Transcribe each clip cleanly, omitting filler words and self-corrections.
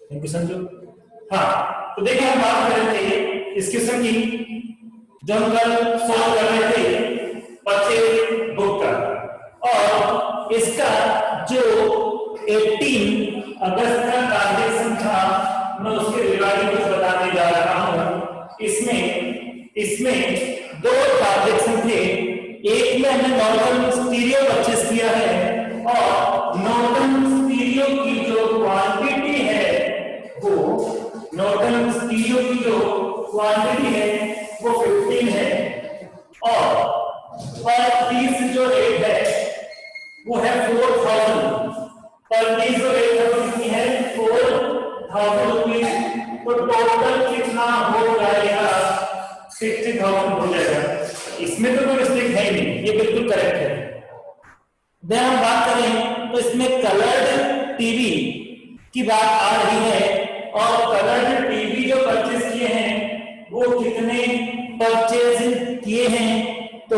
Question जो, हाँ तो देखिए हम बात कर रहे थे इस क्वेश्चन की जो हम कल सॉल्व कर रहे थे परचेज बुक का, और इसका जो 18 अगस्त का ट्रांजेक्शन था मैं उसके रिगार्डिंग कुछ बताने जा रहा हूं। इसमें दो ट्रांजेक्शन थे, एक में हमने नॉर्टन स्टीरियो परचेस किया है और नॉर्टन स्टीरियो की जो क्वांटिटी है वो नॉर्टन स्टीरियो की जो क्वांटिटी है वो 15 है और पर पीस जो रेट है वो है 4000 पर पीस जो रेट है कितनी है 4000 रुपीज। तो टोटल कितना हो जाएगा 60,000 हो जाएगा। इसमें तो कोई मिस्टेक है ही नहीं, ये बिल्कुल करेक्ट है। देन हम बात करें तो इसमें कलर्ड टीवी की बात आ रही है और कलर्ड टीवी जो परचेज किए हैं वो कितने परचेज किए हैं, तो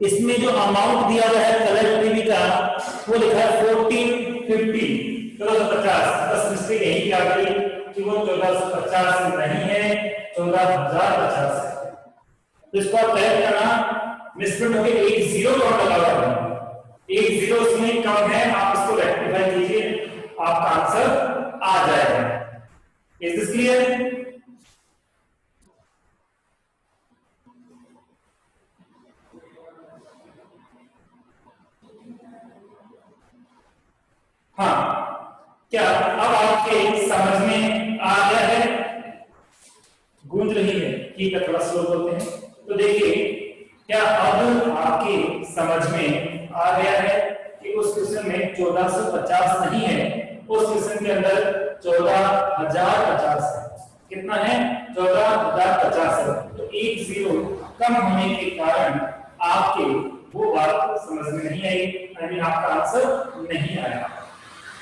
इसमें जो अमाउंट दिया गया है कलर्ड टीवी का वो लिखा है 1450 1450। बस मिस्टेक यही क्या गई कि वो 1450 नहीं है 14,050 है। तो इसको आप करेक्ट करना, मिसप्रिंट होकर एक जीरो कौन लगा हुआ है, एक जीरो इसमें कम है, आप इसको रेक्टिफाई कीजिए आपका आंसर आ जाएगा। Is this clear? हाँ, क्या अब आपके समझ में आ गया है? गूंज रही है, ठीक है, थोड़ा स्लो बोलते हैं। तो देखिए क्या अब आपके समझ में आ गया है कि उस क्वेश्चन में 1450 नहीं है, उस क्वेश्चन के अंदर 14,050 है। कितना है? 14,050 है। तो एक जीरो कम होने के कारण आपके वो बात समझ में नहीं आई, यानी आपका आंसर नहीं आया।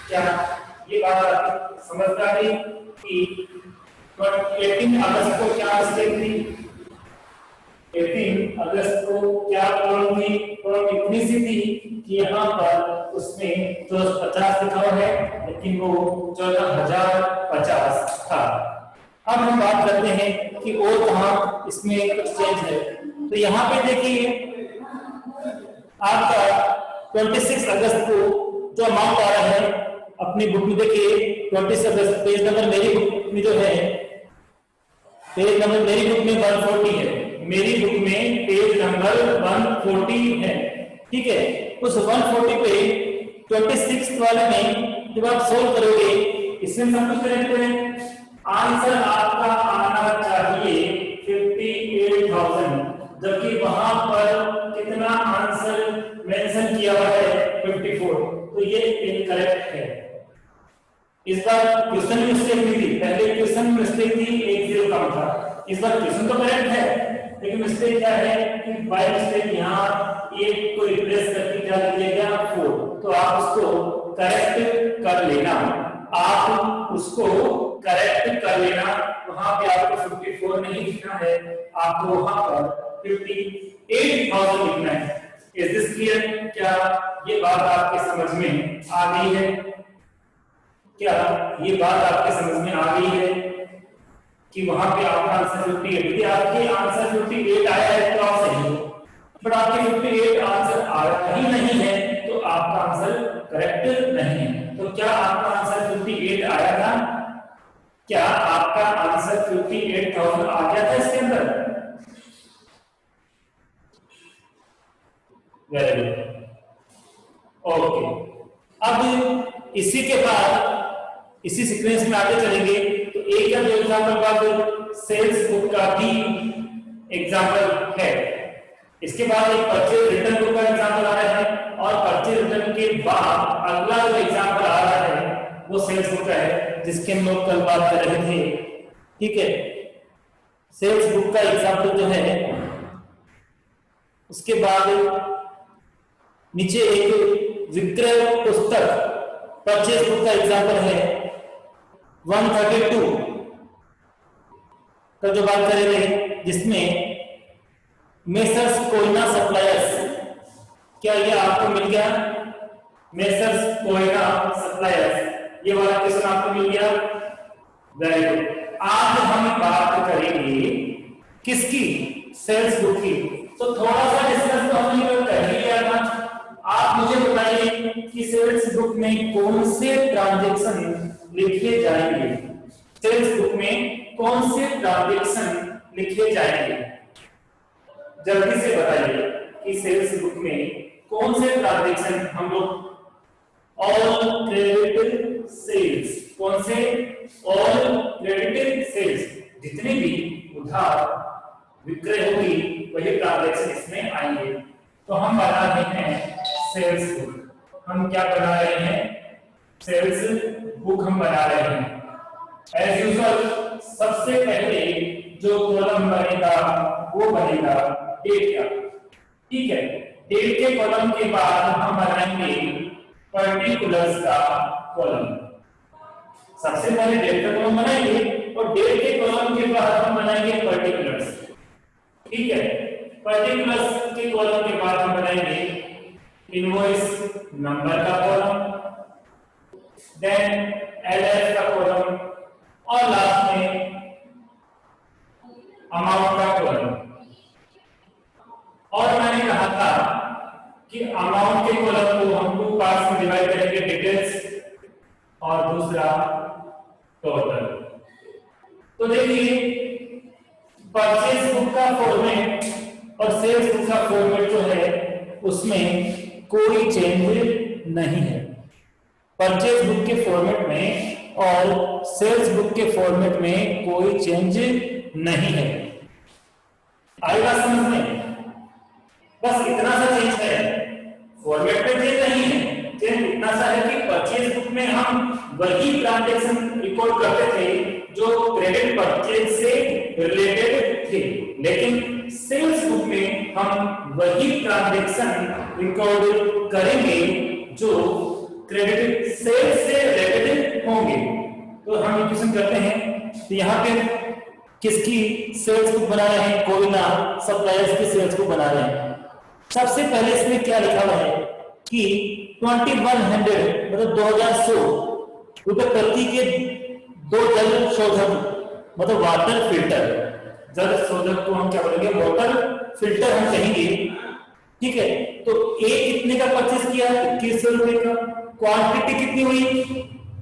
क्या ये बात आपको समझ आ गई कि 18 अगस्त को क्या मिस्टेक थी? 18 अगस्त को क्या प्रॉब्लम थी? प्रॉब्लम इतनी सी थी कि यहाँ पर उसमें 50 लिखा हुआ है लेकिन वो 14,050 था। अब हम बात करते हैं कि और कहाँ इसमें कुछ चेंज है। तो यहाँ पे देखिए आपका 26 अगस्त को जो अमाउंट आ रहा है अपनी बुक में, देखिए 26 अगस्त पेज नंबर मेरी बुक में जो है, पेज नंबर मेरी बुक में 140 है, मेरी बुक में पेज नंबर 140 है, ठीक है। उस 140 पे 26 वाले में जब आप सोल्व करोगे इसमें सब कुछ करेक्ट है, आंसर आपका आना चाहिए 58,000, जबकि वहां पर कितना आंसर मेंशन किया हुआ है 54, तो ये इनकरेक्ट है। इस बार क्वेश्चन में मिस्टेक नहीं थी, पहले क्वेश्चन में मिस्टेक थी, एक जीरो कम था। इस बार क्वेश्चन तो करेक्ट है लेकिन मिस्टेक क्या है कि बाय मिस्टेक यहाँ एक को रिप्लेस करके क्या लीजिएगा 4, तो आप उसको करेक्ट कर लेना, आप उसको करेक्ट कर लेना। वहां पे आपको 54 नहीं लिखना है, आपको वहां पर 58,000 लिखना है। Is this clear? क्या ये बात आपके समझ में आ गई है? क्या ये बात आपके समझ में आ गई है कि वहां पे आपका आंसर 58, यदि आपके आंसर 58 आया है तो आप सही हो, बट आपके 58 आंसर आया ही नहीं है तो आपका आंसर करेक्ट नहीं है। तो क्या आपका आंसर 58 आया था? क्या आपका आंसर 58,000 आ गया था इसके अंदर? Very good, okay. अब इसी के बाद इसी सीक्वेंस में आगे चलेंगे तो एक या दो एग्जांपल बाद सेल्स बुक का भी एग्जांपल है, इसके बाद एक परचेज रिटर्न बुक का एग्जांपल आ रहा है और परचेज रिटर्न के बाद अगला जो एग्जांपल आ रहा है वो सेल्स बुक का है जिसके हम लोग कल बात कर रहे थे, ठीक है। सेल्स बुक का एग्जांपल जो है उसके बाद नीचे एक विक्रय पुस्तक परचेज बुक का एग्जांपल है 132 का जो बात कर रहे थे, जिसमें मेसर्स कोयना सप्लायर्स, क्या ये आपको मिल गया? मेसर्स कोयना सप्लायर्स ये वाला क्वेश्चन आपको मिल गया। Very good. आज हम बात करेंगे किसकी? सेल्स बुक की। तो थोड़ा सा डिस्कस तो हमने कर ही लिया था। आप मुझे बताइए कि सेल्स बुक में कौन से ट्रांजैक्शन लिखे जाएंगे? सेल्स बुक में कौन से ट्रांजैक्शन लिखे जाएंगे? जल्दी से बताइए कि सेल्स बुक में कौन से ट्रांजैक्शन हम लोग ऑल क्रेडिट सेल्स, कौन से? ऑल क्रेडिट सेल्स, जितनी भी उधार विक्रय होगी वही ट्रांजैक्शन इसमें आएंगे। तो हम बना रहे हैं सेल्स बुक। हम क्या बना रहे हैं? सेल्स बुक हम बना रहे हैं। एज यूजुअल सबसे पहले जो कॉलम बनेगा वो बनेगा डेट का। ठीक है, डेट के कॉलम के बाद हम बनाएंगे पर्टिकुलर्स का कॉलम। सबसे पहले डेट का कॉलम बनाएंगे और डेट के कॉलम के बाद हम बनाएंगे पर्टिकुलर्स। ठीक है, पर्टिकुलर्स के कॉलम के बाद हम बनाएंगे इनवॉइस नंबर का कॉलम, देन एलएफ का कॉलम और लास्ट में अमाउंट का कॉलम। और मैंने कहा था कि अमाउंट के कॉलम को हम टू पार्ट्स में डिवाइड करेंगे, डिटेल्स और दूसरा टोटल। तो देखिए परचेज बुक का फॉर्मेट और सेल्स बुक का फॉर्मेट जो है उसमें कोई चेंज नहीं है। परचेज बुक के फॉर्मेट में और सेल्स बुक के फॉर्मेट में कोई चेंज नहीं है। आएगा समझ में? बस इतना सा चेंज है, फॉर्मेट में चेंज नहीं है। चेंज इतना सा है कि परचेज बुक में हम वही ट्रांजैक्शन रिकॉर्ड करते थे जो क्रेडिट परचेज से रिलेटेड थे, लेकिन सेल्स बुक में हम वही ट्रांजैक्शन रिकॉर्ड करेंगे जो क्रेडिट सेल्स से रिलेटेड होंगे। तो हम क्वेश्चन करते हैं, तो यहाँ पे किसकी सेल्स बुक बना रहे हैं? कोयला सप्लायर्स की सेल्स बुक बना रहे हैं। सबसे पहले इसमें क्या लिखा हुआ है कि 2100 मतलब 2100 रुपए प्रति के 2 जल शोधक मतलब वाटर फिल्टर, जल शोधक को हम क्या बोलेंगे? वाटर फिल्टर हम कहेंगे। ठीक है, तो एक कितने का परचेज किया? 2100 रुपए का। क्वांटिटी कितनी हुई?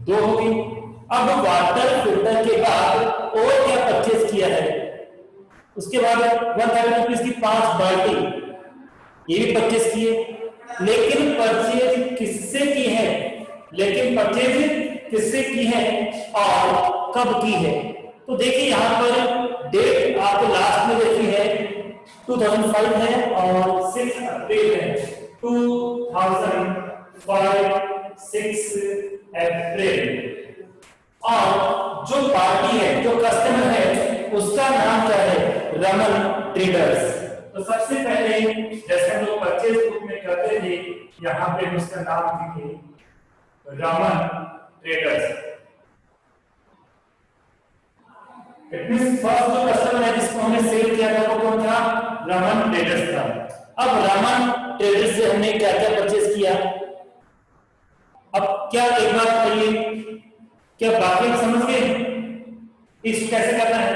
2 हो गई। अब वाटर फिल्टर के बाद और क्या परचेज किया है? उसके बाद 1000 रुपीज की 5 बाल्टी ये भी परचेज किए, लेकिन परचेज किससे की है? लेकिन परचेज किससे की है और कब की है? तो देखिए यहाँ पर डेट आपको लास्ट में देखी है 2005 है और 6 अप्रैल है। 2005 6 अप्रैल। और जो पार्टी है, जो कस्टमर है, उसका नाम क्या है? रमन ट्रेडर्स। तो सबसे पहले जैसे हम लोग परचेज बुक में करते थे, यहाँ पे उसका नाम लिखे Raman traders. It means first जो कस्टमर है जिसको हमने सेल किया था वो कौन था? रमन ट्रेडर्स था। अब रमन ट्रेडर्स से हमने क्या क्या परचेज किया? अब क्या एक बात बताइए, क्या बाकी समझ गए इसको कैसे करना है?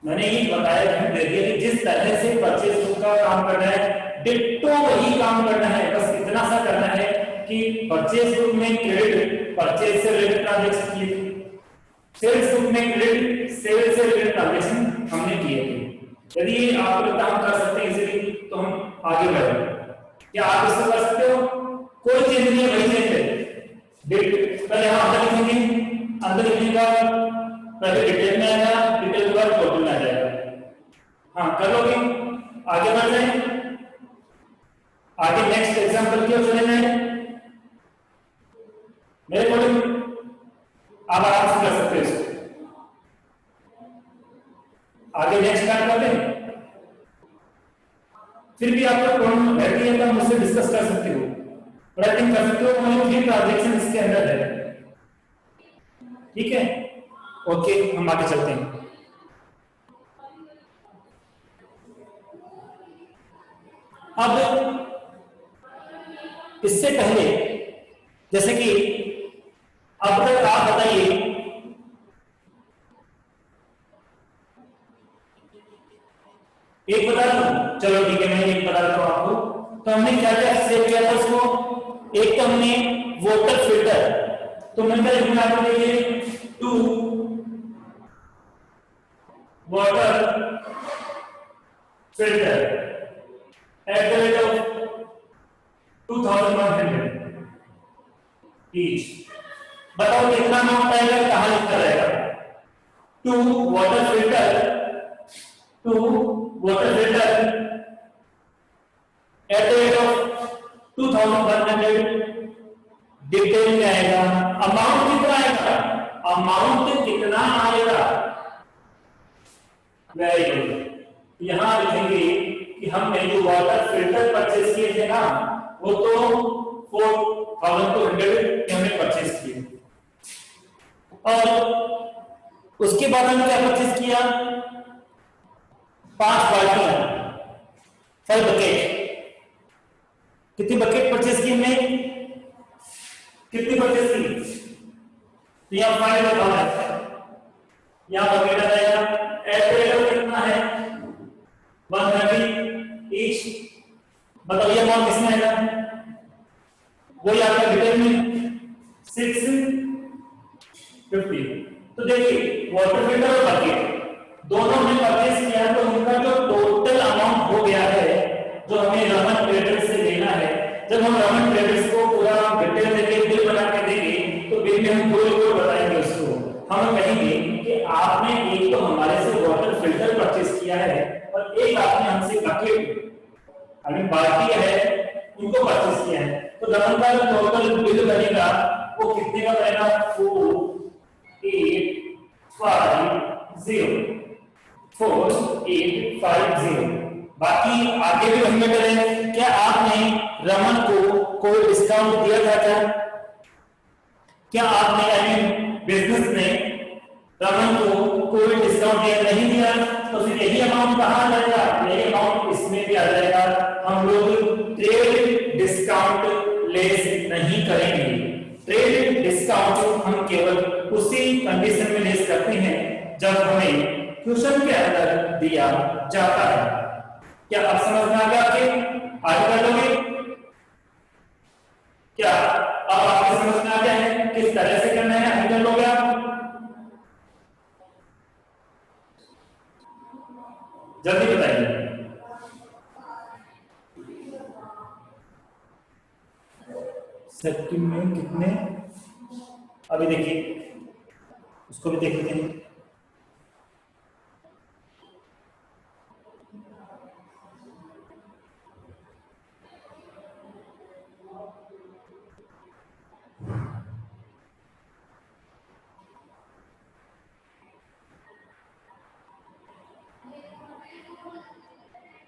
मैंने ये बताया कि जिस तरह से परचेज बुक का काम करना है डिट्टो वही काम करना है। बस इतना सा करना है कि परचेज बुक में क्रेडिट परचेज से रिलेटेड ट्रांजैक्शन किए थे, सेल्स बुक में क्रेडिट सेल से रिलेटेड ट्रांजैक्शन हमने किए थे। यदि आप लोग काम कर सकते हैं इजीली तो हम आगे बढ़ें। क्या आप इसको कर सकते हो? कोई चेंज नहीं है, वही चेंज है। डेट पहले हम अंदर लिखेंगे, अंदर लिखने का पहले डिटेल में आएगा, डिटेल के बाद टोटल में आ जाएगा। हाँ कर लोगे? आगे बढ़ जाए, आगे नेक्स्ट एग्जांपल की ओर चले जाए। मेरे को आप आराम से कर सकते हो इसको। आगे नेक्स्ट स्टार्ट करते हैं। फिर भी आपका प्रॉब्लम बैठी है तो मुझसे डिस्कस कर सकते हो, राइटिंग कर सकते हो। मतलब ये ट्रांजैक्शन इसके अंदर है। ठीक है, ओके हम आगे चलते हैं। अब इससे पहले जैसे कि अब तक आप बताइए, एक बता दूं, चलो ठीक है मैं एक बता देता हूं आपको। तो हमने क्या क्या सेव किया था उसको, एक तो हमने वाटर फिल्टर, तो मैं लिखूंगा आपको देखिए two water filter at the rate of 2100 each. बताओ कितना अमाउंट आएगा, कहां लिखा रहेगा? Two water filter at the rate of 2100 detail में आएगा। अमाउंट कितना आएगा? अमाउंट कितना आएगा? Very good. यहां लिखेंगे कि हमने जो वाटर फिल्टर परचेज किए थे ना, वो तो 4200 हमने परचेज किए, और उसके बाद हमने क्या परचेज किया? 5 बाल्टियां, 5 बकेट। कितनी बकेट परचेज की हमने? कितनी परचेज की? तो यहां 5 लिखा है, यहां बकेट आ जाएगा। एवरेज कितना है? 130 ईच। बताओ ये अमाउंट किसमें आएगा? वही आपका डिटेल में 650। तो देखिए वाटर फिल्टर और बकेट दोनों ने परचेज किया, तो उनका जो टोटल अमाउंट हो गया है जो हमें रमन ट्रेडर्स से लेना है। जब हम रमन ट्रेडर्स को पूरा डिटेल देके बिल बना के देंगे, तो बिल में हम गोल बताएंगे उसको। हम कहेंगे कि आपने एक तो हमारे से वाटर फिल्टर परचेज किया है, और एक आपने हमसे बकेट अभी बाकी है उनको परचेज किया है। तो रमन का जो टोटल बिल बनेगा वो कितने का बनेगा? 4850। बाकी आगे भी हमने करें, क्या आपने रमन को कोई डिस्काउंट दिया था क्या? क्या आपने आई मीन बिजनेस ने रमन को कोई डिस्काउंट दिया? नहीं दिया, तो फिर यही अमाउंट कहां आ जाएगा? यही अमाउंट इसमें भी आ जाएगा। हम लोग ट्रेड डिस्काउंट लेस नहीं करेंगे। ट्रेड डिस्काउंट हम केवल उसी कंडीशन में लेस करते हैं जब हमें क्वेश्चन के अंदर दिया जाता है। क्या आप समझ में आ गया? आपके आगे कर लोगे क्या? अब आपके समझ में आ गया है किस तरह से करना है? आगे कर लोगे आप? जल्दी बताइए। सेकंड में कितने? अभी देखिए उसको भी देख लेते हैं।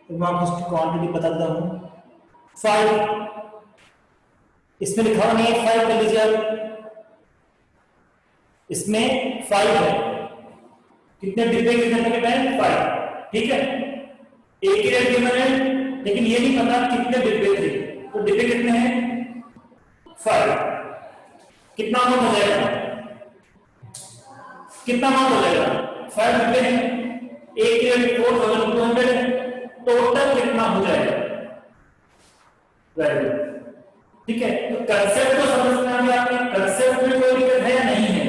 तो मैं आपको उसकी क्वांटिटी बताता हूं। 5 इसमें लिखा हुआ नहीं है, 5 कर लीजिए आप। इसमें 5 है। कितने डिब्बे कितने पैकेट हैं? 5। ठीक है, एक ही रेट गिवन है, लेकिन ये नहीं पता कितने डिब्बे थे। तो डिब्बे कितने हैं? 5। कितना अमाउंट हो जाएगा? कितना अमाउंट हो जाएगा? 5 डिब्बे हैं, एक ही रेट 4200। टोटल कितना हो जाएगा? Very good. ठीक है, तो कंसेप्ट को समझ में आ गया? आपके कंसेप्ट में कोई दिक्कत है या नहीं है?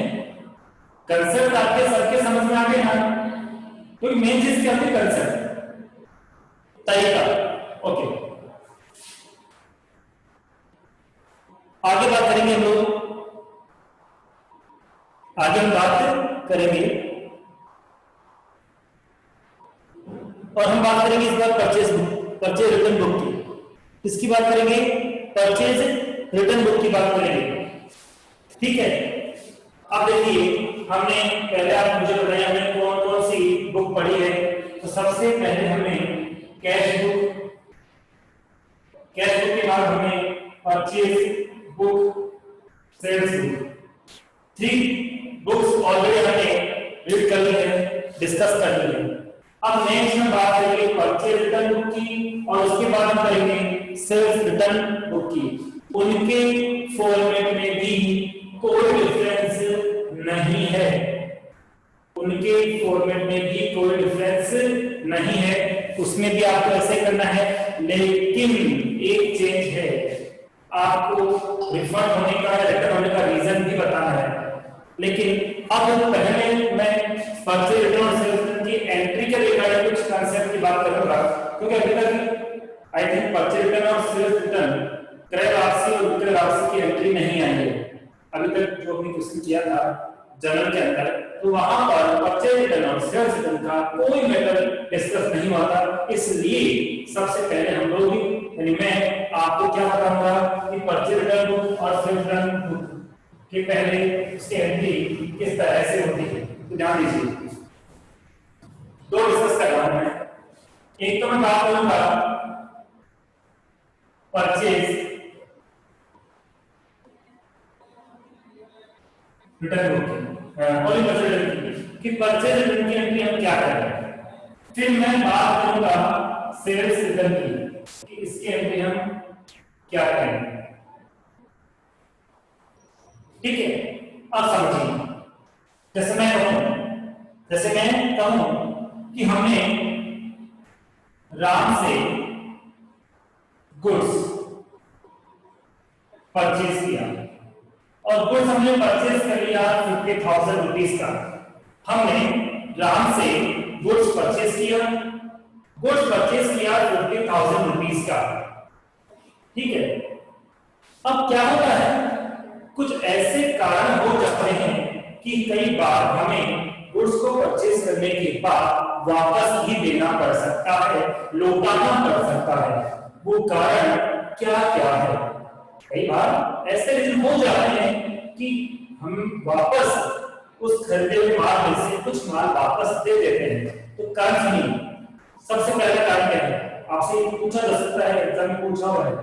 कंसेप्ट आपके सबके समझ में आ गया ना? तो मेन चीज क्या है? कंसेप्ट, तरीका। ओके, आगे बात करेंगे हम लोग। आगे हम बात करेंगे और हम बात करेंगे इस बार परचेज रिटर्न बुक की। किसकी बात करेंगे? परचेज रिटर्न बुक की बात करेंगे। ठीक है, अब देखिए हमने पहले आप मुझे बताया हमने कौन कौन सी बुक पढ़ी है। तो सबसे पहले हमने कैश बुक के बाद हमने purchase book, sales book. 3 books already हमने रीड कर ली है, डिस्कस कर ली है। अब नेक्स्ट हम बात करेंगे परचेज रिटर्न बुक की, और उसके बाद हम करेंगे सेल्स रिटर्न बुक की। उनके फॉर्मेट में भी कोई डिफरेंस नहीं है, उनके फॉर्मेट में भी कोई डिफरेंस नहीं है, उसमें भी आपको ऐसे करना है। लेकिन एक चेंज है, आपको रिफंड होने का या रिटर्न होने का रीजन भी बताना है। लेकिन अब पहले मैं परचेज रिटर्न और सेल्स रिटर्न की एंट्री के रिगार्डिंग कुछ कांसेप्ट की बात करूंगा, क्योंकि अभी तक आई थिंक परचेज रिटर्न और सेल्स रिटर्न क्रय वापसी और विक्रय वापसी की एंट्री नहीं आई है। अभी तक जो हमने क्वेश्चन किया था जनरल के अंदर, तो वहां पर परचेज रिटर्न और सेल्स रिटर्न का कोई मैटर डिस्कस नहीं हुआ था। इसलिए सबसे पहले हम लोग यानी मैं आपको क्या बताऊंगा कि परचेज रिटर्न बुक और सेल्स रिटर्न बुक के पहले उसकी एंट्री किस तरह से होती है, तो ध्यान दीजिए। दो डिस्कस कर रहा हूं मैं। एक तो मैं बात करूंगा purchase return book only purchase return की परचेज रिटर्न की एंट्री हम क्या कर रहे हैं। फिर मैं बात करूंगा सेल्स रिटर्न की कि इसकी एंट्री हम क्या करेंगे। ठीक है, अब समझिए। जैसे मैं कहूं कि हमने राम से गुड्स परचेज किया और गुड्स हमने परचेज कर लिया 50,000 रुपीज का। हमने राम से गुड्स परचेज किया 50,000 रुपीज का। ठीक है, अब क्या होता है, कुछ ऐसे कारण हो जाते हैं कि कई बार हमें गुड्स को परचेज करने के बाद वापस ही देना पड़ सकता है, लौटाना पड़ सकता है। वो कारण क्या क्या है? कई बार ऐसे रीजन हो जाते हैं कि हम वापस उस खरीदे हुए माल में से कुछ माल वापस दे देते हैं। तो कारण सुनिए, सबसे पहला कारण क्या है? आपसे पूछा जा सकता है, एग्जाम में पूछा हुआ है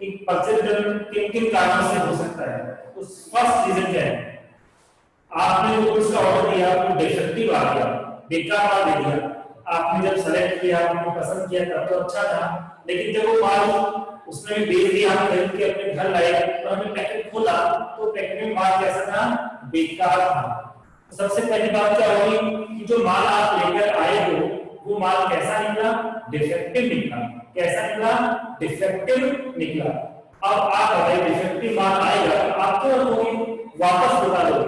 कि परचेज रिटर्न किन कारणों से हो सकता है। तो फर्स्ट रीजन क्या है? आपने जो गुड्स का ऑर्डर दिया वो डिफेक्टिव आ गया, बेकार माल दे दिया। आपने जब सेलेक्ट किया, आपने पसंद किया तब तो अच्छा था, लेकिन जब वो माल उसने भी बेच दिया, हम खरीद के अपने घर लाए तो हमने पैकेट खोला तो पैकेट में माल कैसा था? बेकार था। सबसे पहली बात क्या होगी कि जो माल आप लेकर आए हो वो माल कैसा निकला? डिफेक्टिव निकला। कैसा निकला? डिफेक्टिव निकला। अब आप अगर डिफेक्टिव माल आएगा तो आपको वापस बता दो,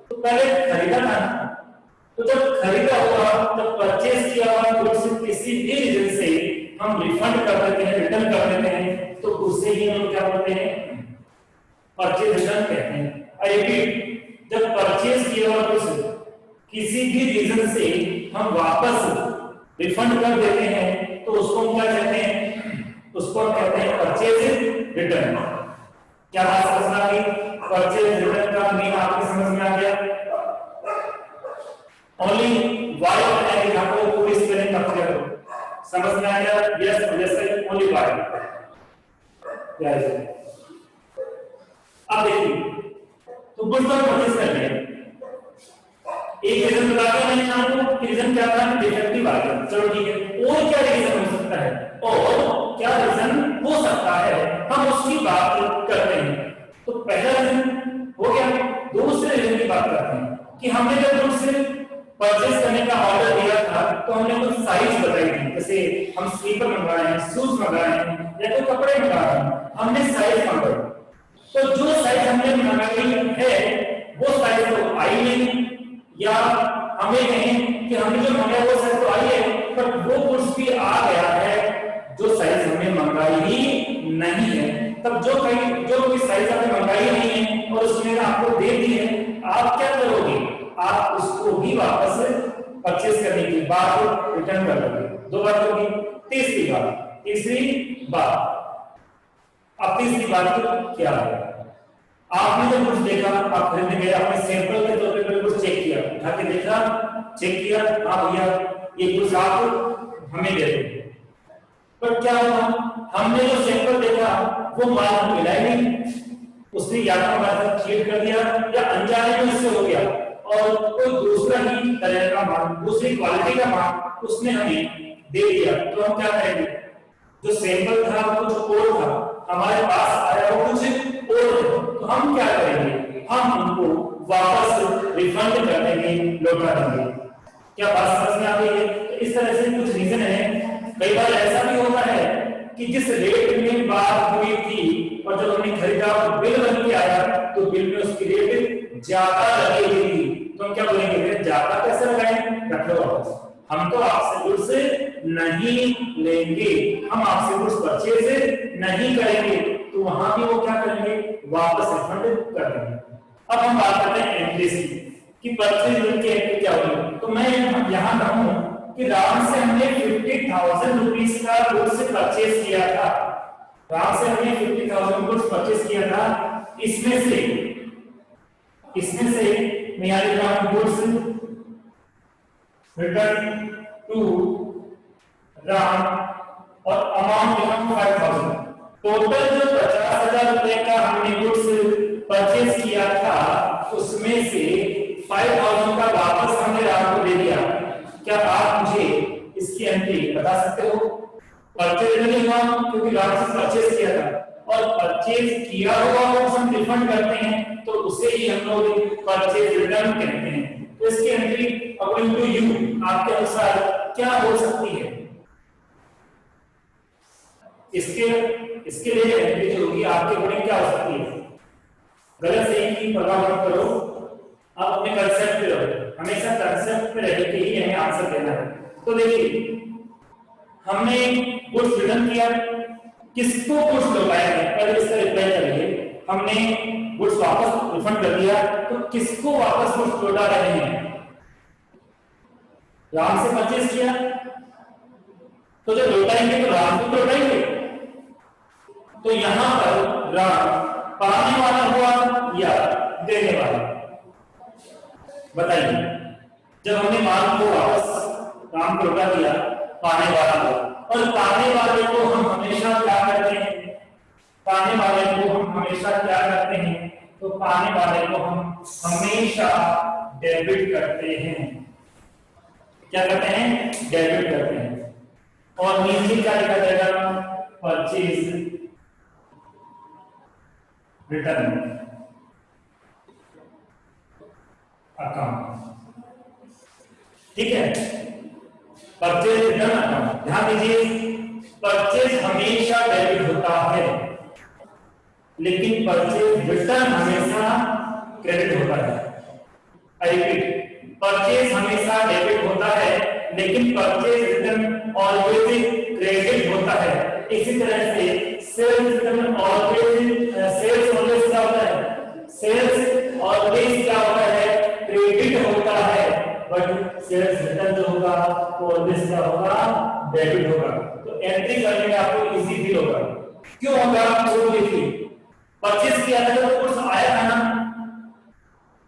तो पहले खरीदा था ना, तो जब खरीदा हुआ तब परचेज किया हुआ गुड्स किसी भी रीजन से हम रिफंड कर देते हैं, रिटर्न कर देते हैं, तो उससे ही हम क्या बोलते हैं? परचेज रिटर्न कहते हैं। आई रिपीट, जब परचेज किया हुआ गुड्स किसी भी रीजन से हम वापस रिफंड कर देते हैं तो उसको हम क्या कहते हैं? उसको कहते हैं परचेज रिटर्न। क्या बात समझ में आ गई? परचेज रिटर्न का मीन आपको समझ में आ गया? ओनली वाई और एन यहां पर पूरी स्पेलिंग का क्लियर करो। समझ में आ गया? यस, जैसे ओनली वाई। यस, अब देखिए, तो गुड्स को परचेज कर लिया, एक रीजन बता दिया मैंने आपको, रीजन क्या था? डिफेक्टिव आ गया। चलो ठीक है, और क्या रीजन हो सकता है? और क्या रीजन हो सकता है, हम उसकी बात करते हैं। तो पहला रीजन हो गया। दूसरे रीजन की बात करते हैं कि हमने जब गुड्स परचेज करने का ऑर्डर दिया था तो हमने कुछ साइज बताई थी, जैसे हम स्लीपर मंगवाए हैं, शूज मंगवाए हैं या कोई कपड़े मंगवाए हैं, हमने साइज मंगाई। तो जो साइज हमने मंगाई है वो साइज तो आई नहीं, या हमें कहें कि हमने जो मंगाया वो साइज तो आई है पर वो गुड्स भी आ गया है जो साइज हमने मंगाई ही नहीं है। तब जो कोई साइज आपने मंगाई नहीं है और उसने आपको दे दी है, आप क्या करोगे? आप उसको भी वापस परचेज करने के बाद रिटर्न कर दोगे। दो बात होगी। तीसरी बात अब तीसरी बात क्या है? आपने जब कुछ देखा, आप खरीदने गए, आपने सैंपल के तौर पे कुछ चेक किया, उठा के देखा, चेक किया, हाँ भैया ये कुछ आप हमें दे दो। पर क्या हुआ? हमने जो सैंपल देखा वो माल हमको मिला ही नहीं, उसने या तो हमारे साथ चीट कर दिया या अनजाने में उससे हो गया और कोई दूसरा ही तरह का माल, दूसरी क्वालिटी का माल उसने हमें दे दिया। तो हम क्या करेंगे? जो सैंपल था कुछ और था, हमारे पास आया वो कुछ और है, तो हम क्या करेंगे, हम उनको वापस रिफंड कर देंगे, लौटा देंगे। क्या बात समझ में आ गई है? तो इस तरह से कुछ रीजन है। कई बार ऐसा भी होता है कि जिस रेट में बात हुई थी और जब हमने खरीदा तो बिल बन के आया तो बिल में उसकी रेट ज्यादा लगी हुई थी, तो हम क्या बोलेंगे, ज्यादा कैसे लगाएं, रख लो वापस, हम तो आपसे गुड्स नहीं लेंगे, हम आपसे गुड्स परचेज नहीं करेंगे, तो वहां भी वो क्या करेंगे, वापस रिफंड कर देंगे। अब हम बात करते हैं एंट्रीज की कि परचेज बिल की एंट्री क्या होगी। तो मैं यहां कहूं कि राम से हमने 50,000 रुपीस का गुड्स परचेज किया था, राम से हमने 50,000 गुड्स परचेज किया था, इसमें से मैं यहां लिख रहा हूं गुड्स रिटर्न टू राम और अमाउंट लिखा हूं 5,000। टोटल जो 50,000 रुपए का हमने गुड्स परचेज किया था उसमें से 5,000 का वापस हमने राम को दे दिया। क्या आप मुझे इसकी एंट्री बता सकते हो? परचेज नहीं हुआ क्योंकि राम से परचेज किया था, और परचेज किया हुआ हम रिफंड करते हैं तो उसे ही हम लोग परचेज रिटर्न कहते हैं। तो इसकी एंट्री अकॉर्डिंग टू यू आपके अनुसार क्या हो सकती है? इसके लिए एंट्री जो होगी आपके अकॉर्डिंग क्या हो सकती है? गलत सही की परवाह मत करो, आप अपने कंसेप्ट पे रहो, हमेशा कंसेप्ट पे रह के ही हमें आंसर देना है। तो देखिए हमने गुड्स रिटर्न किया, किसको गुड्स लौटाया है पहले इसका रिप्लाई करिए। हमने गुड्स वापस रिफंड कर दिया, तो किसको वापस गुड्स लौटा रहे हैं? राम से परचेज किया तो जब लौटाएंगे तो राम को लौटाएंगे, तो यहां पर राम पाने वाला हुआ या देने वाला, बताइए। जब हमने माल को वापस राम को लौटा दिया, पाने वाला हुआ, और पाने वाले को हम हमेशा क्या करते हैं, पाने वाले को हम हमेशा क्या करते हैं, तो पाने वाले को हम हमेशा डेबिट करते हैं। क्या करते हैं? डेबिट करते हैं। और नीचे क्या लिखा जाएगा? परचेज रिटर्न अकाउंट, ठीक है, परचेज रिटर्न अकाउंट। ध्यान दीजिए परचेज हमेशा डेबिट होता है लेकिन परचेज रिटर्न हमेशा क्रेडिट होता है। आई रिपीट, परचेज हमेशा डेबिट होता है लेकिन परचेज रिटर्न ऑलवेज क्रेडिट होता है। इसी तरह से sales return always, sales always क्या होता है? सेल्स ऑलवेज क्या होता है? क्रेडिट होता है, बट सेल्स रिटर्न जो होगा वो ऑलवेज क्या होगा? डेबिट होगा। तो एंट्री करने में आपको इजी फील होगा। क्यों होगा? वो देखिए, परचेज किया था तो गुड्स आया था ना,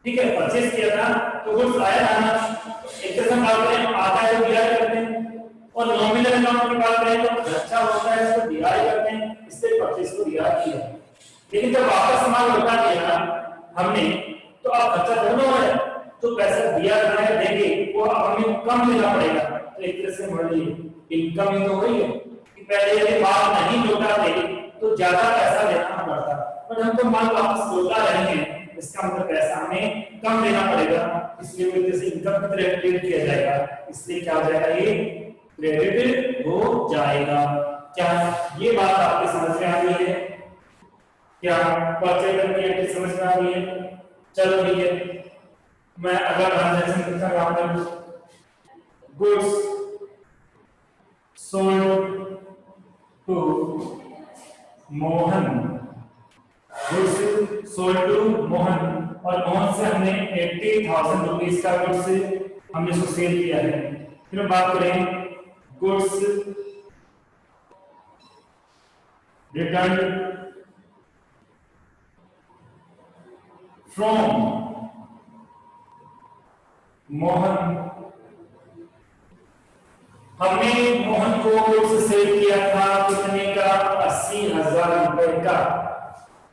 ठीक है, परचेज किया था तो गुड्स आया था ना, एक तरह से बात करें आता है तो दिया करते हैं, और नॉमिनल अमाउंट की बात करें तो खर्चा होता है इसको दिया करते हैं, इससे परचेज को दिया किया। लेकिन जब वापस सामान लौटा दिया हमने तो अब खर्चा दोनों है, तो पैसा दिया करना है देंगे वो हमें कम देना पड़ेगा। तो एक तरह से मान लीजिए इनकम ही तो वही है कि पहले यदि माल नहीं लौटाते तो ज्यादा पैसा देना पड़ता, पर हम तो माल वापस लौटा रहे हैं, इसका मतलब पैसा हमें कम देना पड़ेगा, इसलिए वो जैसे इनकम की तरह ट्रीट किया जाएगा, इसलिए क्या हो जाएगा? ये क्रेडिट हो जाएगा। क्या ये बात आपके समझ में आ रही है? क्या परचेज की एंट्री समझ में आ रही है? चलो ठीक है, मैं अगला ट्रांजैक्शन करता काम करूं। Goods sold to Mohan, goods sold to Mohan, और मोहन से हमने 80,000 रुपीस का गुड्स हमने इसको सेल किया है। फिर हम बात करें गुड्स रिटर्न फ्रॉम मोहन, हमने मोहन को गुड्स सेल किया था कितने का? 80,000 रुपए का,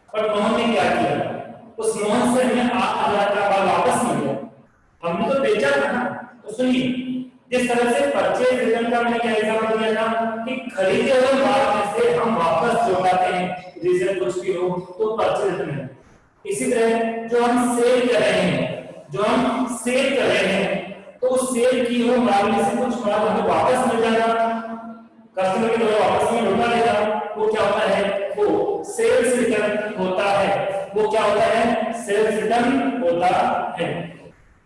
पर मोहन ने क्या किया? उस मोहन से हमें 8,000 का माल वापस मिल गया, हमने तो बेचा था ना। तो सुनिए जिस तरह से परचेज रिटर्न का मैंने क्या एग्जांपल दिया था कि खरीदे हुए माल में से हम वापस जो लाते हैं रीजन कुछ भी हो तो परचेज रिटर्न है। इसी तरह जो हम सेल कर रहे हैं तो सेल की हुई माल में से कुछ माल हमें वापस मिल जाएगा, कस्टमर के द्वारा वापस में लौटा देगा, वो क्या होता है, वो सेल्स रिटर्न होता है। वो क्या होता है, सेल्स रिटर्न होता है।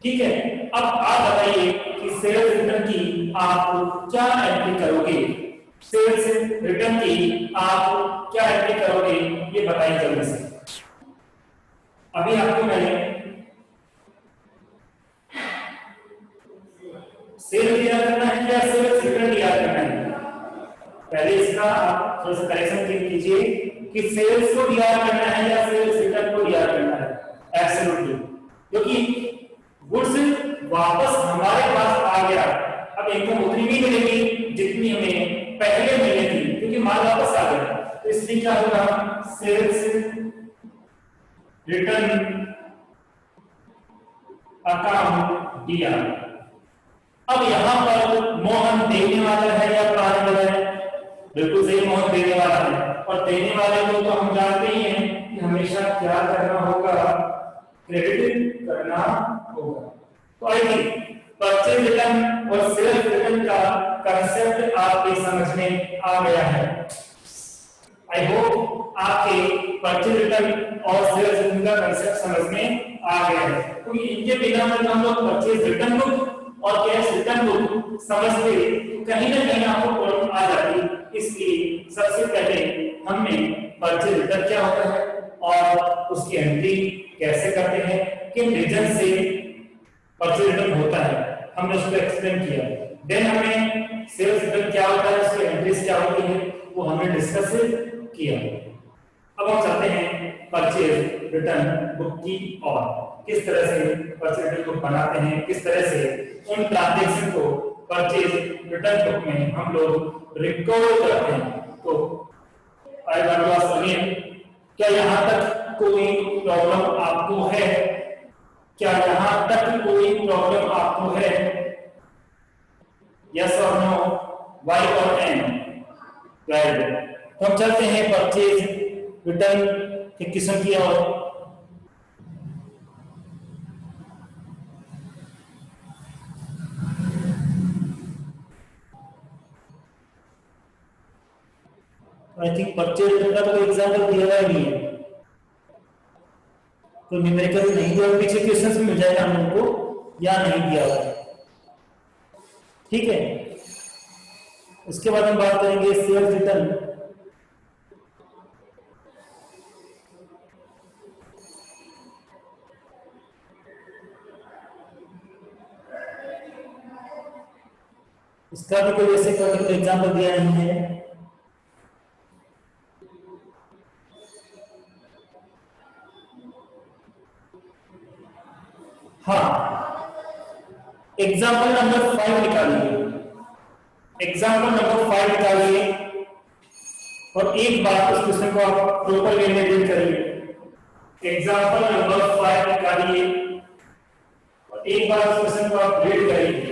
ठीक है, अब आप बताइए कि सेल्स रिटर्न की आप क्या एंट्री करोगे, सेल्स रिटर्न की आप क्या एंट्री करोगे, ये बताइए जल्दी से। अभी आपको मैंने सेल याद करना है या सेल्स रिटर्न याद करना है? पहले इसका आप थोड़ा सा करेक्शन कीजिए कि सेल्स को याद करना है या सेल्स रिटर्न को याद करना है। एब्सोल्युटली, क्योंकि गुड्स वापस हमारे पास आ गया, अब इनकम उतनी नहीं मिलेगी जितनी हमें पहले मिली थी, क्योंकि माल वापस आ गया। तो इसलिए क्या होगा, सेल्स रिटर्न अकाउंट दिया। अब यहां पर मोहन देने वाला है या पाने वाला है? बिल्कुल सही, मोहन देने वाला है। और देने वाले को तो हम जानते ही हैं कि हमेशा क्या करना होगा, क्रेडिट करना होगा। तो आइए परचेज रिटर्न और सेल्स रिटर्न का कंसेप्ट आपके समझ में आ गया है। आई होप आपके परचेज रिटर्न और सेल्स रिटर्न का कंसेप्ट समझ में आ गया है। तो इनके बिना हम लोग परचेज रिटर्न बुक और कैश रिटर्न बुक समझते कहीं ना कहीं आपको प्रॉब्लम आ जाती। इसलिए सबसे पहले हमें परचेज रिटर्न क्या होता है और उसकी एंट्री कैसे करते हैं, किन रीजन से परचेज रिटर्न होता है, हमने उसको एक्सप्लेन किया। देन हमें सेल्स रिटर्न क्या होता है, उसकी एंट्रीज क्या होती है, वो हमने डिस्कस किया। अब हम चलते हैं परचेज रिटर्न बुक की और किस तरह से परचेज रिटर्न बुक बनाते हैं, किस तरह से उन ट्रांजैक्शन को परचेज रिटर्न बुक में हम लोग रिकॉर्ड करते हैं। तो I want to ask again, क्या यहाँ तक कोई प्रॉब्लम आपको है? क्या यहाँ तक कोई प्रॉब्लम आपको है? यस और नो, वाई और एन? वेरी तो हम चलते हैं परचेज रिटर्न की किस्म की और आई थिंक परचेज रिटर्न का कोई एग्जांपल दिया हुआ नहीं है, तो न्यूमेरिकल नहीं दिया, पीछे क्वेश्चंस में मिल जाएगा हम लोगों को या नहीं दिया हुआ। ठीक है, उसके बाद हम बात करेंगे सेल्स रिटर्न। इसका भी कोई ऐसे पर्टिकुलर एग्जांपल दिया नहीं है। हाँ, एग्जाम्पल नंबर 5 निकालिए, एग्जाम्पल नंबर 5 निकालिए और एक बार उस क्वेश्चन को आप प्रॉपर वे में रीड करिए। एग्जाम्पल नंबर 5 निकालिए और एक बार उस क्वेश्चन को आप रीड करिए।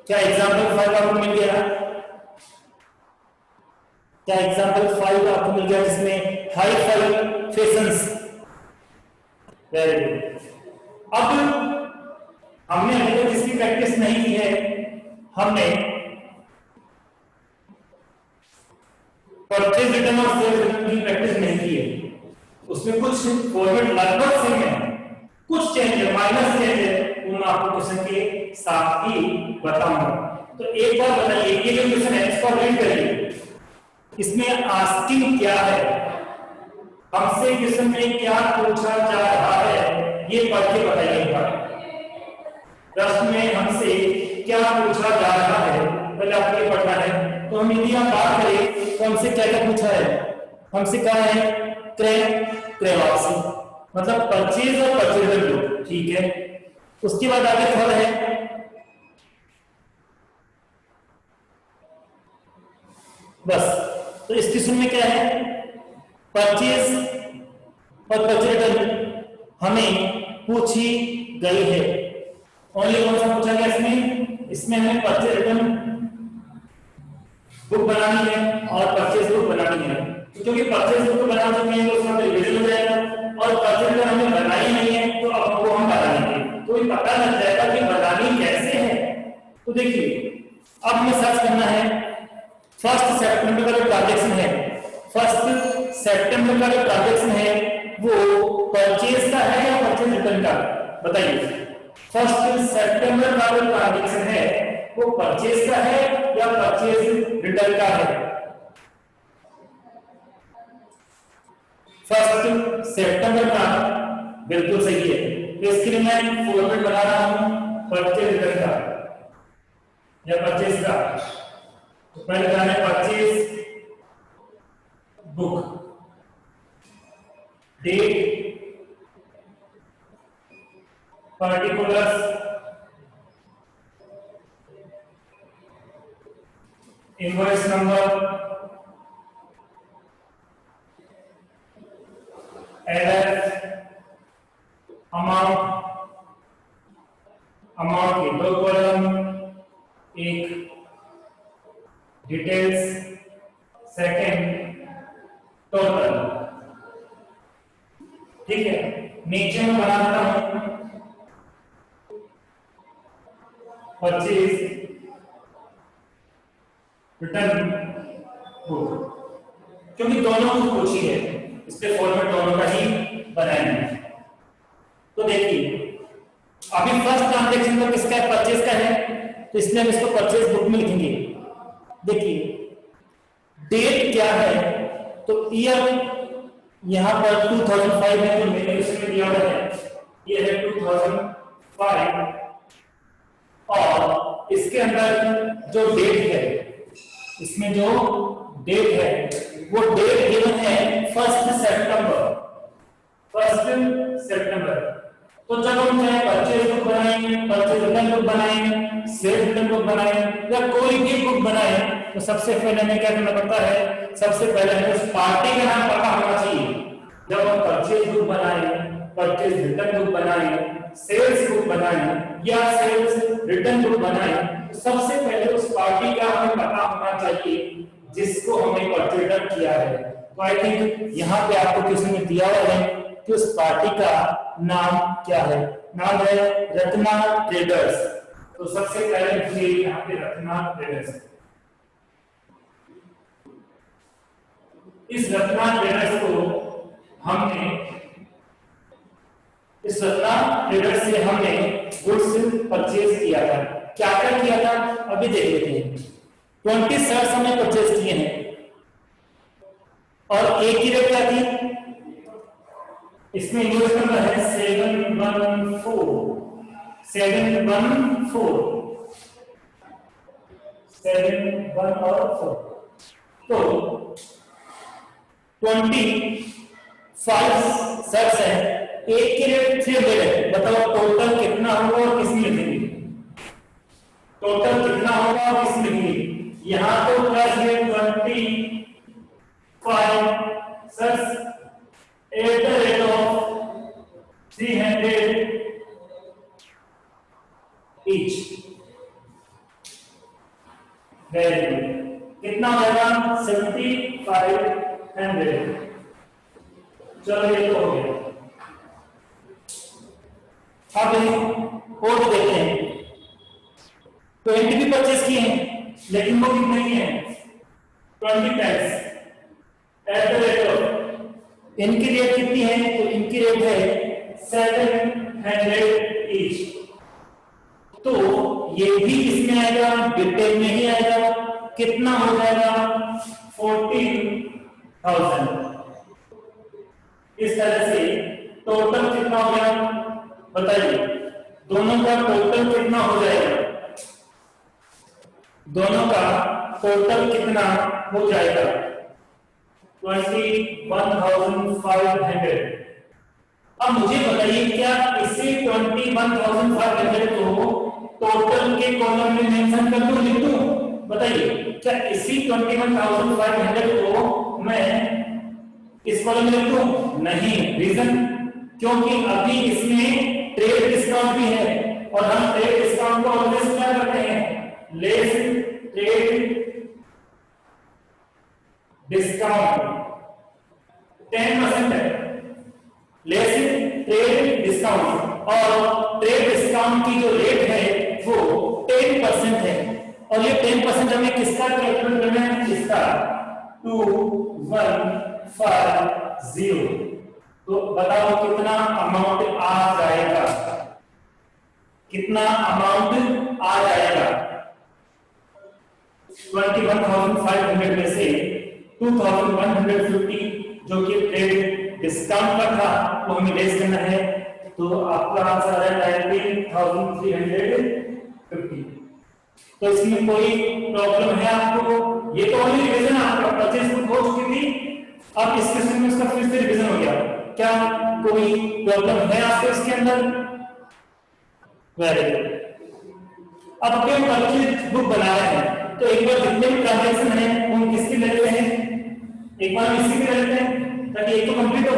क्या एग्जाम्पल 5 आपको मिल गया? क्या एग्जाम्पल 5 आपको मिल गया जिसमें hi fi fashions? Very good. अब हमने अभी तक इसकी प्रैक्टिस नहीं की है, हमने परचेज रिटर्न और सेल्स रिटर्न की प्रैक्टिस नहीं की है। उसमें कुछ फॉर्मेट लगभग सेम है, कुछ चेंज है, माइनस चेंज है, वो मैं आपको क्वेश्चन के साथ ही बताऊंगा। तो एक बार बताइए, ये जो क्वेश्चन है इसको रीड करिए। इसमें आस्किंग क्या है, हमसे क्वेश्चन में क्या पूछा जा रहा है, ये पढ़ के बताइएगा। प्रश्न में हमसे क्या पूछा जा रहा है, पहले आपको ये पढ़ना है। तो हम यदि हम बात करें तो हमसे क्या क्या पूछा है, हमसे कहा है क्रय वापसी, मतलब परचेज और परचेजर ग्रुप। ठीक है, उसके बाद आगे थर्ड है बस। तो इस किस्म में क्या है, परचेज और परचेज रिटर्न हमें पूछी गई है। ओनली कौन सा पूछा गया इसमें? इसमें हमें परचेज रिटर्न बुक बनानी है और परचेज बुक बनानी है। क्योंकि परचेज बुक बना चुके हैं तो उसका रिवीजन हो जाएगा, और परचेज रिटर्न हमने बनाई नहीं है तो अब हमको हम बनाएंगे, तो ये पता लग जाएगा कि बनानी कैसे है। तो देखिए अब हमें सर्च करना है 1 सितंबर का जो ट्रांजैक्शन है, 1 सितंबर का जो ट्रांजैक्शन है वो परचेज का है या परचेज रिटर्न का? बताइए 1 सितंबर का जो ट्रांजैक्शन है वो परचेज का है या परचेज रिटर्न का है? 1 सितंबर का बिल्कुल सही है। तो इसके लिए मैं फॉर्मेट बना रहा हूं परचेज रिटर्न का या परचेज का। तो पहले बनाना है purchase book, date, particulars, invoice number, LF, amount, amount के 2 कॉलम, एक डिटेल्स, सेकंड टोटल। ठीक है, नीचे में बना देता हूं परचेज रिटर्न बुक, क्योंकि दोनों को पूछी है इसलिए फॉर्मेट दोनों का ही बनाएंगे। तो देखिए अभी फर्स्ट ट्रांजैक्शन में किसका है? परचेज का है, तो इसलिए हम इसको परचेज बुक में लिखेंगे। देखिए डेट क्या है? तो ईयर यहां पर 2005 है, तो मेरे इसमें दिया हुआ है ये है 2005, और इसके अंदर जो डेट है, इसमें जो डेट है वो डेट गिवन है 1 सितंबर, 1 सितंबर। तो जब हम चाहे परचेज बुक बनाएंगे, परचेज रिटर्न बुक बनाएंगे, सेल्स रिटर्न बुक बनाएंगे या कोई भी बुक बनाए, तो सबसे पहले हमें क्या करना पड़ता है? सबसे पहले हमें उस पार्टी का नाम पता होना चाहिए। जब हम परचेज बुक बनाए, परचेज रिटर्न बुक बनाए, सेल्स बुक बनाए या सेल्स रिटर्न बुक बनाए, तो सबसे पहले उस पार्टी का हमें पता होना चाहिए जिसको हमने परचेज रिटर्न किया है। तो आई थिंक यहाँ पे आपको क्वेश्चन में दिया हुआ है कि उस पार्टी का नाम क्या है? नाम है रत्ना ट्रेडर्स। तो सबसे पहले लिखिए यहाँ पे रत्ना ट्रेडर्स। इस रत्ना ट्रेडर्स को हमने, इस रत्ना ट्रेडर्स से हमने गुड्स परचेज किया था। क्या क्या किया था अभी देख लेते हैं। 20 शर्ट्स हमने परचेज किए हैं और एक की रेट क्या थी? इसमें यूज नंबर है 714, 714, 714। तो 25 शर्ट्स है, एक की रेट 300 है। बताओ टोटल कितना होगा और किसमें लिखेंगे? टोटल कितना होगा और किसमें लिखेंगे? यहां तो प्लस है 25 shirts eight the rate of 300 each. Very good. कितना होगा? 7500। चलो ये तो हो गया। अब और देखते हैं। 20 भी परचेज किए हैं लेकिन वो कितने की हैं? 20 tax at the rate of, इनकी रेट कितनी है? तो इनकी रेट है 700 ईच। तो ये भी इसमें आएगा, डिटेल में ही आएगा। कितना हो जाएगा? 14,000। इस तरह से टोटल कितना हो गया बताइए? दोनों का टोटल कितना हो जाएगा? दोनों का टोटल कितना हो जाएगा? 21,500। अब मुझे बताइए क्या इसी 21,500 को टोटल के कॉलम में मेंशन कर दूं, लिख दूं? बताइए क्या इसी 21,500 को मैं इस कॉलम में लिख दूं? नहीं। रीजन? क्योंकि अभी इसमें ट्रेड डिस्काउंट भी है और हम ट्रेड डिस्काउंट को ऑलवेज क्या करते हैं? लेस ट्रेड डिस्काउंट 10% है, लेस ट्रेड डिस्काउंट, और ट्रेड डिस्काउंट की जो रेट है वो 10% है। और ये 10% हमें किसका कैलकुलेट करना है? इसका 2150। तो बताओ कितना अमाउंट आ जाएगा? कितना अमाउंट आ जाएगा? 21,500 में से 2,150 जो कि ट्रेड डिस्काउंट का था वो हमें लेस करना है, तो आपका आंसर है 19,350। तो इसमें कोई प्रॉब्लम है आपको? ये तो ओनली रिवीजन आपका परचेज बुक हो चुकी थी, अब इस क्वेश्चन में उसका फिर से रिवीजन हो गया। क्या कोई प्रॉब्लम है आपको इसके अंदर? Very good. अब हम परचेज बुक बना रहे हैं तो एक बार जितने भी ट्रांजैक्शन हैं उन किसकी ले लेते हैं? एक बार इसी की ले लेते हैं ताकि एक तो कंप्लीट हो।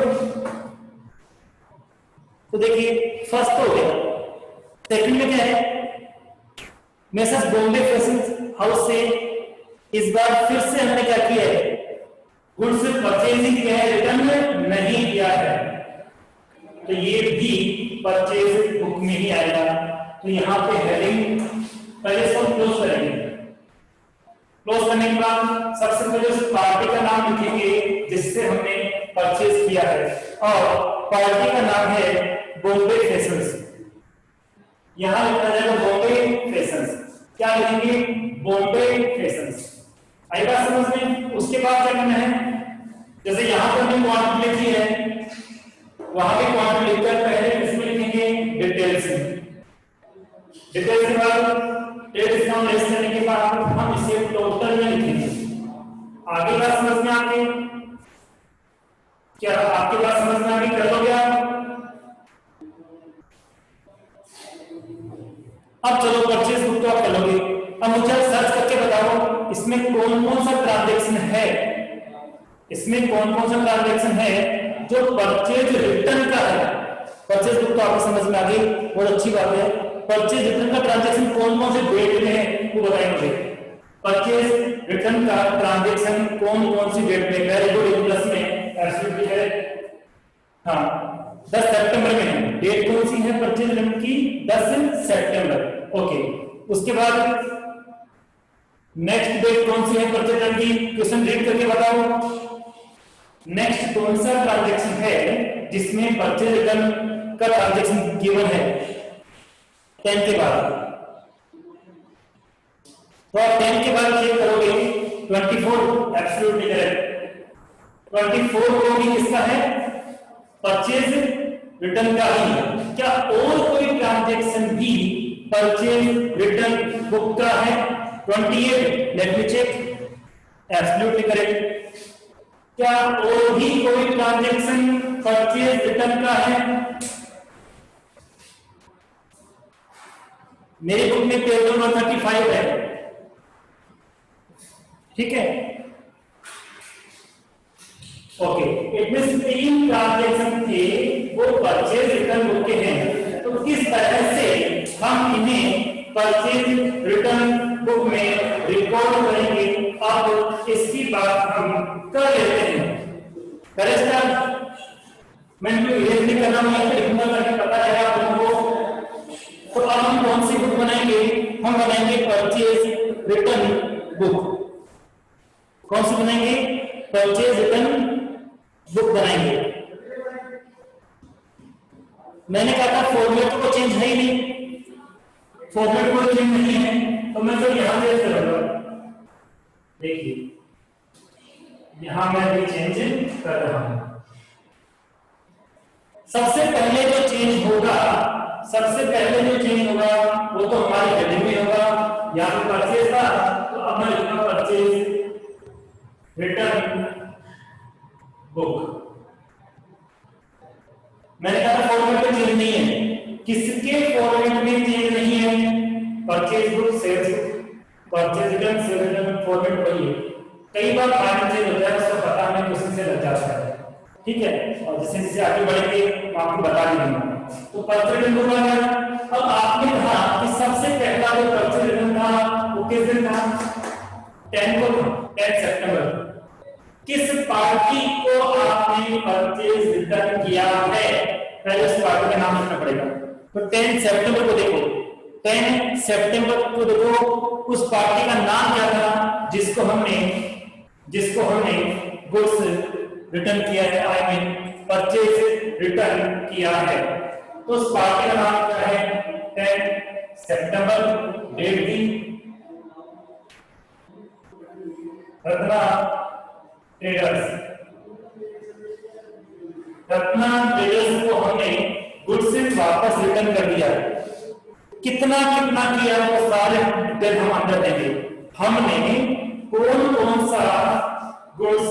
तो देखिए फर्स्ट हो गया, सेकंड में क्या है? मेसर्स बॉम्बे फैशन हाउस से इस बार फिर से हमने क्या किया है? गुड्स परचेजिंग किया है, रिटर्न नहीं किया है, तो ये भी परचेज बुक में ही आएगा। तो यहां पे हेडिंग पहले इसको क्लोज करेंगे। क्लोज करने के बाद सबसे पहले उस पार्टी का नाम लिखेंगे जिससे हमने परचेज किया है, और पार्टी का नाम है बॉम्बे फैशंस। यहां लिखा जाएगा बॉम्बे फैशंस। क्या लिखेंगे? बॉम्बे फैशंस। आई बात समझ में? उसके बाद क्या करना है? जैसे यहां पर हमने क्वांटिटी लिखी है, वहां पे क्वांटिटी लिखकर पहले इसमें लिखेंगे डिटेल्स। डिटेल्स के बाद ट्रेड डिस्काउंट लेस करने के बाद हम इसे टोटल में लिखेंगे। आगे बात समझ में आ गई? क्या आपके बात समझ में आ गई? कर लोगे आप? अब चलो परचेज बुक तो आप कर लोगे। अब मुझे सर्च करके बताओ इसमें कौन कौन सा ट्रांजैक्शन है, इसमें कौन कौन सा ट्रांजैक्शन है जो परचेज रिटर्न का है। परचेज बुक तो आपको समझ में आ गई, बहुत अच्छी बात है। परचेज रिटर्न का ट्रांजैक्शन कौन कौन से डेट में है वो बताएं मुझे। परचेज रिटर्न का ट्रांजैक्शन कौन कौन सी डेट में? वेरी गुड, प्लस में एब्सोल्युटली करेक्ट। हाँ 10 सितंबर में है। डेट कौन सी है परचेज रिटर्न की? 10 सितंबर। ओके, उसके बाद नेक्स्ट डेट कौन सी है परचेज रिटर्न की? क्वेश्चन रीड करके बताओ। नेक्स्ट कौन सा ट्रांजैक्शन है जिसमें परचेज रिटर्न का ट्रांजैक्शन गिवन है 10 के बाद? तो आप 10 के बाद चेक करोगे 24, एब्सोल्युटली करेक्ट। 24 को भी किसका है? परचेज रिटर्न का ही है। क्या और कोई ट्रांजैक्शन भी परचेज रिटर्न बुक का है? 28, let me check, absolutely correct. क्या और भी कोई ट्रांजैक्शन परचेज रिटर्न का है? मेरी बुक में पेज नंबर 35 है, ठीक है? ओके, इट मींस 3 ट्रांजैक्शन थे वो परचेज रिटर्न बुक के हैं। तो किस तरह से हम इन्हें परचेज रिटर्न बुक में रिकॉर्ड करेंगे, अब इसकी बात हम कर लेते हैं। करेक्ट? मैं इरेज नहीं कर रहा हूं, यहाँ पे लिखूंगा ताकि पता चले आप लोगों को। तो अब हम कौन सी बुक बनाएंगे? हम बनाएंगे परचेज रिटर्न बुक। कौन सी बनाएंगे? परचेज रिटर्न बुक बनाएंगे। मैंने कहा था फॉर्मेट को चेंज है ही नहीं, फॉर्मेट को चेंज नहीं है, तो मैं तो यहां चेंज करूंगा। देखिए यहां मैं भी चेंज कर रहा हूं। सबसे पहले जो चेंज होगा, वो तो हमारी हेडिंग में होगा। यहां पे परचेज था तो अब मैं लिखूंगा परचेज रिटर्न बुक। मैंने कहा फॉर्मेट में चेंज नहीं है, किसके फॉर्मेट में चेंज नहीं है? Purchase book, sales book, purchase return, sales return format वही है। कई बार फॉर्मेट चेंज होता है, उसको पता हमें क्वेश्चन से लग जाता है। ठीक है, और जैसे जैसे आगे बढ़ेंगे मैं आपको बता दूंगा। तो पर्चे रिटर्न हो गया। अब आपने कहा कि सबसे पहला जो पर्चे रिटर्न था वो किस दिन था? 10 को था, 10 सितंबर। किस पार्टी को आपने परचेज रिटर्न किया है, पहले उस पार्टी का नाम लिखना पड़ेगा। तो 10 सितंबर को देखो, 10 सितंबर को देखो, उस पार्टी का नाम क्या था जिसको हमने गुड्स रिटर्न किया है, आई मीन परचेज रिटर्न किया है। तो उस पार्टी का नाम क्या है? 10 सितंबर। डेट दी रत्ना ट्रेडर्स। रत्ना ट्रेडर्स को हमने गुड्स वापस रिटर्न कर दिया। कितना कितना किया वो सारे डिटेल हम अंदर देंगे। हमने कौन कौन सा गुड्स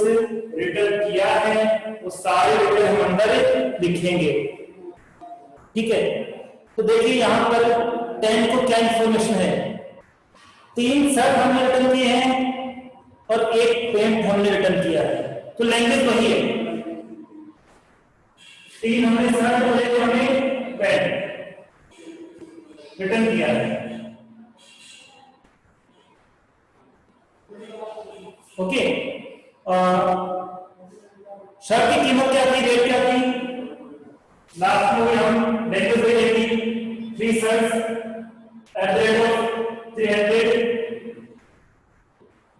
रिटर्न किया है वो सारे डिटेल हम अंदर लिखेंगे। ठीक है, तो देखिए यहां पर 10 को क्या इंफॉर्मेशन है? 3 शर्ट हमने रिटर्न किए हैं और 1 पेंट हमने रिटर्न किया है। तो लैंग्वेज वही है, 3 हमने शर्ट और 1 हमने पेंट रिटर्न किया है। ओके, शर्ट की कीमत क्या थी, रेट क्या थी? लास्ट में हम लैंग्वेज दे देंगे 3 shirts eight the rate of 300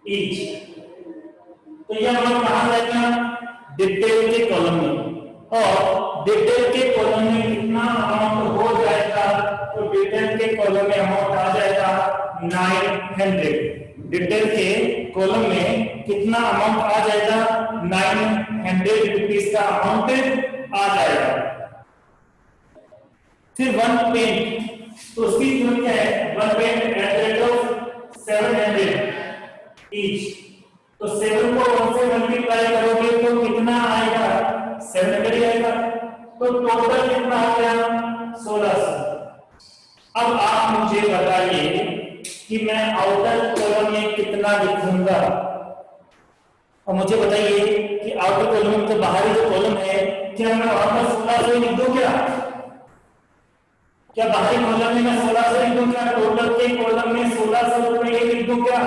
each. तो यह हम कहां जाएगा? डिटेल के कॉलम में। और डिटेल के कॉलम में कितना अमाउंट हो जाएगा? तो डिटेल के कॉलम में अमाउंट आ जाएगा 900। डिटेल के कॉलम में कितना अमाउंट आ जाएगा? 900 रुपीस का अमाउंट आ जाएगा। फिर 1 पेंट, तो उसकी कीमत क्या है? 1 paint at the rate of 700 each. तो 7 को 1 से मल्टीप्लाई करोगे तो कितना आएगा? 700 ही आएगा। तो टोटल कितना हो गया? 1600। अब आप मुझे बताइए कि मैं आउटर कॉलम में कितना लिखूंगा। और मुझे बताइए कि आउटर कॉलम तो बाहरी जो कॉलम है, क्या मैं वहां पर 1600 लिख दूं क्या बाहरी कॉलम में मैं 1600 लिख दूं क्या? टोटल के कॉलम में 1600 रुपए लिख दूं क्या?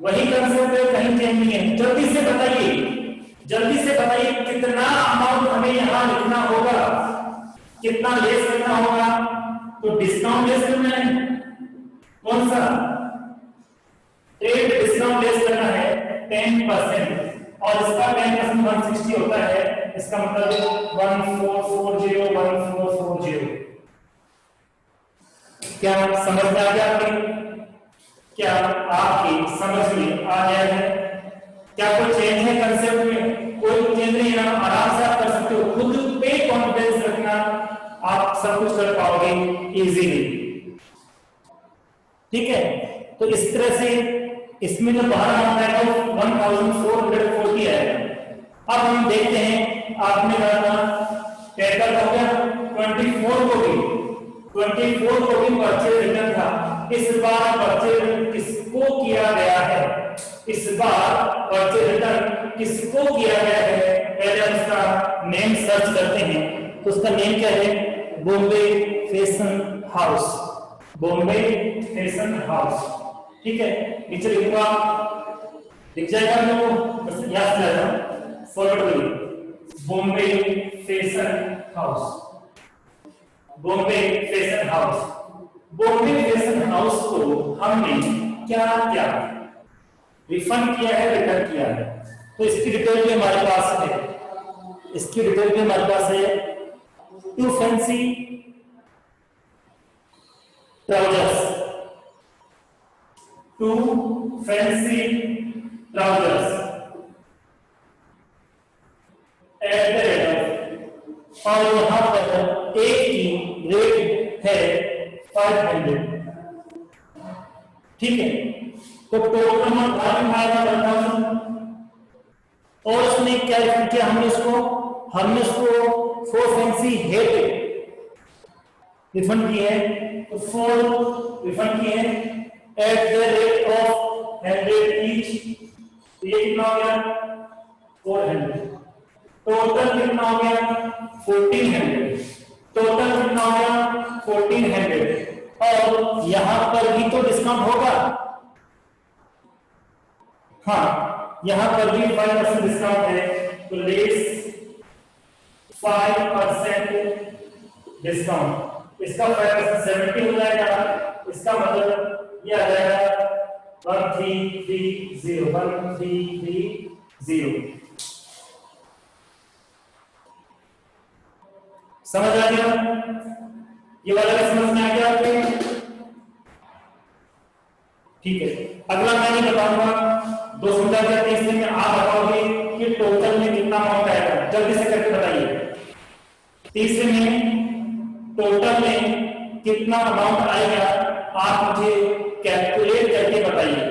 वही कंसेप्ट है, कहीं चेंज नहीं है। जल्दी से बताइए कितना अमाउंट हमें यहां लिखना होगा, कितना लेस करना होगा? तो डिस्काउंट लेस करना है। कौन सा? ट्रेड डिस्काउंट लेस करना है 10%, और इसका 10% 160 होता है। इसका मतलब 1440। क्या समझ में आ गया आपकी? क्या आपकी समझ में आ गया है? क्या कोई चेंज है कंसेप्ट में? कोई चेंज नहीं है, आराम से आप कर सकते हो। खुद पे कॉन्फिडेंस रखना, आप सब कुछ कर पाओगे इजीली। ठीक है, तो इस तरह से इसमें जो बाहर आता है वो 1440 है। अब हम देखते हैं, आपने कहा टैकल हो गया 24 को भी परचेज रिटर्न था। इस बार परचेज रिटर्न किसको किया गया है? इस बार परचेज रिटर्न किसको किया गया है? पहले हम उसका नेम सर्च करते हैं। तो उसका नेम क्या है? Bombay fashion house. Bombay fashion house. ठीक है, नीचे लिखूंगा, लिख जाएगा आपको, बस याद कर लेना, फॉरवर्ड करिए। Bombay fashion house, Bombay fashion house. Bombay fashion house को हमने क्या क्या रिफंड किया है, रिटर्न किया है। तो इसकी डिटेल भी हमारे पास है, इसकी डिटेल भी हमारे पास है। 2 fancy trousers, 2 fancy trousers eight the rate of, और यहां पर एक की रेट है 500। ठीक है, तो टोटल अमाउंट आएगा 1000। और उसने क्या किया? हमने उसको 4 फैंसी हेड रिफंड किए हैं। तो 4 रिफंड किए हैं eight the rate of 100 each. तो ये कितना हो गया? 400। टोटल कितना हो गया 1400, टोटल कितना हो गया 1400, और यहां पर भी तो डिस्काउंट होगा, हाँ यहां पर भी 5% डिस्काउंट है, तो लेस 5% डिस्काउंट, इसका 5% 70 हो जाएगा, इसका मतलब ये आ जाएगा 1330, 1330। समझ आ गया? ये वाला भी समझ में आ गया आपको? ठीक है, अगला मैं ये बताऊंगा, 2 समझा दिया, तीसरे में आप बताओगे कि टोटल में कितना अमाउंट आएगा, जल्दी से करके बताइए। तीसरे में टोटल में कितना अमाउंट आएगा, आप मुझे कैलकुलेट करके बताइए,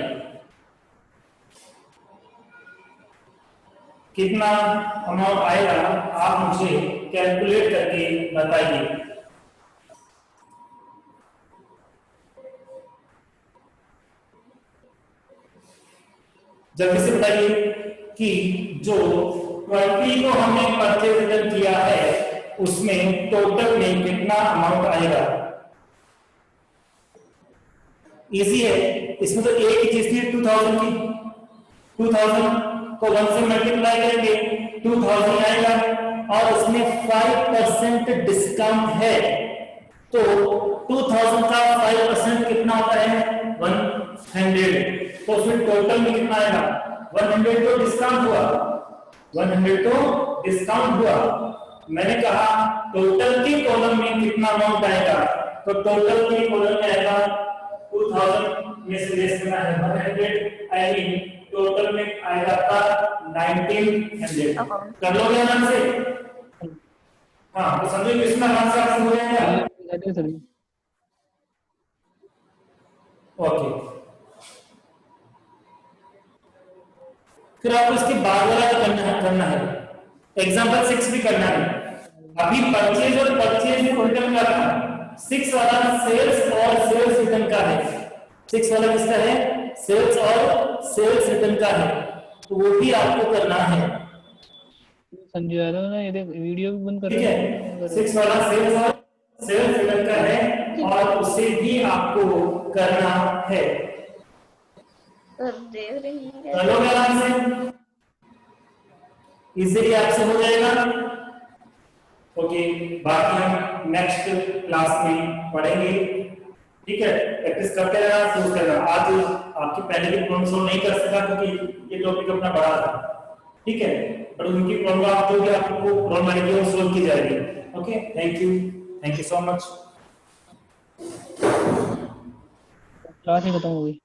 कितना अमाउंट आएगा आप मुझे कैलकुलेट करके बताइए। जल्दी से बताइए कि जो 20 को हमने परचेज रिटर्न किया है उसमें टोटल में कितना अमाउंट आएगा। इजी है, इसमें तो एक ही चीज थी 2000 की, 2000 को 1 से मल्टीप्लाई करेंगे 2000 आएगा, और उसमें 5% डिस्काउंट है, तो 2000 का 5% कितना होता है 100, तो फिर टोटल में कितना आएगा 100 तो डिस्काउंट हुआ, 100 तो डिस्काउंट हुआ। मैंने कहा टोटल के कॉलम में कितना अमाउंट आएगा, तो टोटल के कॉलम में आएगा 2000 में से लेस करना है 100, आई मीन टोटल में आएगा आपका 1900। कर लोगे आराम से? हाँ तो समझो कि इसमें आराम से आप समझ रहे हैं। ओके, फिर आपको इसके बाद वाला करना है, एग्जांपल 6 भी करना है। अभी परचेज और परचेज रिटर्न का था, 6 वाला सेल्स और सेल्स रिटर्न का है, 6 वाला किसका है सेल्स और सेल्स रिटर्न का है, तो वो भी आपको करना है। संजय यादव ना ये वीडियो भी बंद कर, ठीक है, 6 वाला सेल्स और सेल्स रिटर्न का है, और उसे भी आपको करना है। चलो आराम से, इजीली आपसे हो जाएगा। ओके, बाकी हम नेक्स्ट क्लास में पढ़ेंगे। ठीक है, प्रैक्टिस करते रहना, सोच करना। आज आपकी पहले की प्रॉब्लम सॉल्व नहीं कर सका क्योंकि ये टॉपिक अपना बड़ा था। ठीक है, पर उनकी प्रॉब्लम आप जो भी आपको प्रॉब्लम आएगी वो सॉल्व की जाएगी। Okay, thank you so much. Class ही खत्म हो गई।